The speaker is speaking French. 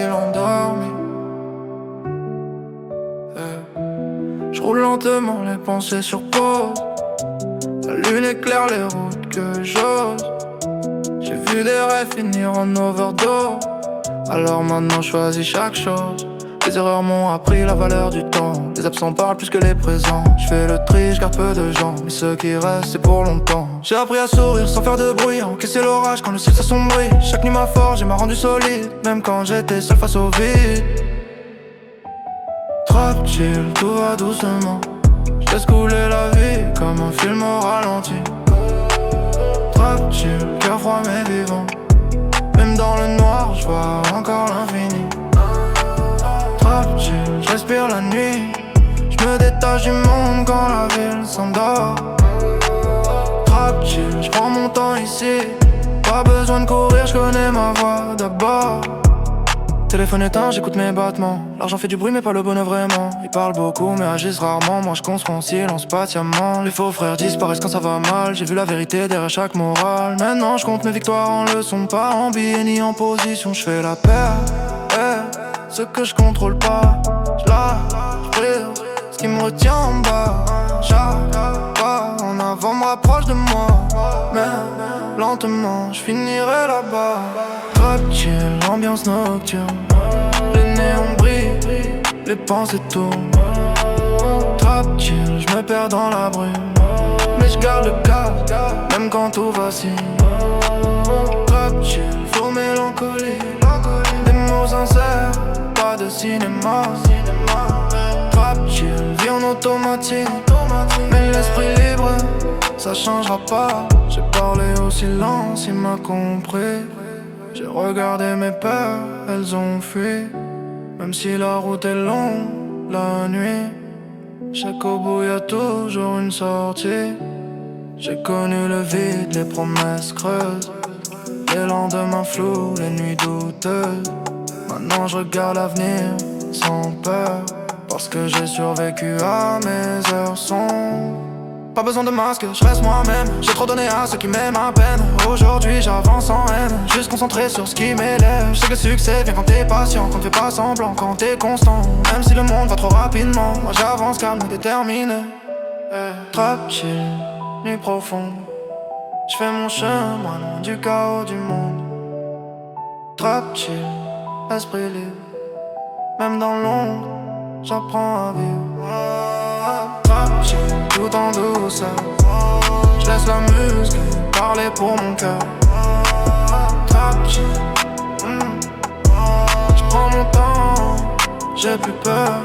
tranquille, endormi. Je roule lentement, les pensées sur pause. La lune éclaire les routes que j'ose. J'ai vu des rêves finir en overdose. Alors maintenant je choisis chaque chose. Les erreurs m'ont appris la valeur du temps. Les absents parlent plus que les présents. Je fais le tri, je garde peu de gens, mais ceux qui restent c'est pour longtemps. J'ai appris à sourire sans faire de bruit, encaisser l'orage quand le ciel s'assombrit. Chaque nuit m'a forgé, m'a rendu solide, même quand j'étais seul face au vide. Trop chill, tout va doucement. Je laisse couler la vie comme un film au ralenti. Trop chill, cœur froid mais vivant. Même dans le noir, je vois encore l'infini. Trop chill, je respire la nuit. Je me détache du monde quand la ville s'endort. Trop chill, je prends mon temps ici. Pas besoin de courir, je connais ma voix d'abord. Téléphone éteint, j'écoute mes battements. L'argent fait du bruit mais pas le bonheur vraiment. Ils parlent beaucoup mais agissent rarement. Moi je construis en silence patiemment. Les faux frères disparaissent quand ça va mal. J'ai vu la vérité derrière chaque morale. Maintenant je compte mes victoires en leçons, pas en billets ni en position. Je fais la paix, ce que je contrôle pas. Je brise ce qui me retient en bas. Chaque pas en avant me rapproche de moi. Mais lentement je finirai là-bas. Trop chill, l'ambiance nocturne. Les néons brillent, les pensées tournent. Trop chill, je me perds dans la brume. Mais je garde le cap, même quand tout vacille. Trop chill, faux mélancolie. Des mots sincères, pas de cinéma. Trop chill, vie en automatique. Mais l'esprit libre, ça changera pas. J'ai parlé au silence, il m'a compris. J'ai regardé mes peurs, elles ont fui. Même si la route est longue, la nuit. Chaque au bout y'a toujours une sortie. J'ai connu le vide, les promesses creuses. Les lendemains flous, les nuits douteuses. Maintenant je regarde l'avenir sans peur. Parce que j'ai survécu à mes heures sombres. Pas besoin de masque, je reste moi-même. J'ai trop donné à ceux qui m'aiment à peine. Aujourd'hui j'avance en haine, juste concentré sur ce qui m'élève. Je sais que le succès vient quand t'es patient, quand t'es pas semblant, quand t'es constant. Même si le monde va trop rapidement, moi j'avance calme et déterminé. Trop chill, nuit profonde. Je fais mon chemin loin du chaos du monde. Trop chill, esprit libre. Même dans l'ombre, j'apprends à vivre. Trop chill, tout en douceur. Je laisse la musique parler pour mon cœur. Trop chill, je prends mon temps, j'ai plus peur.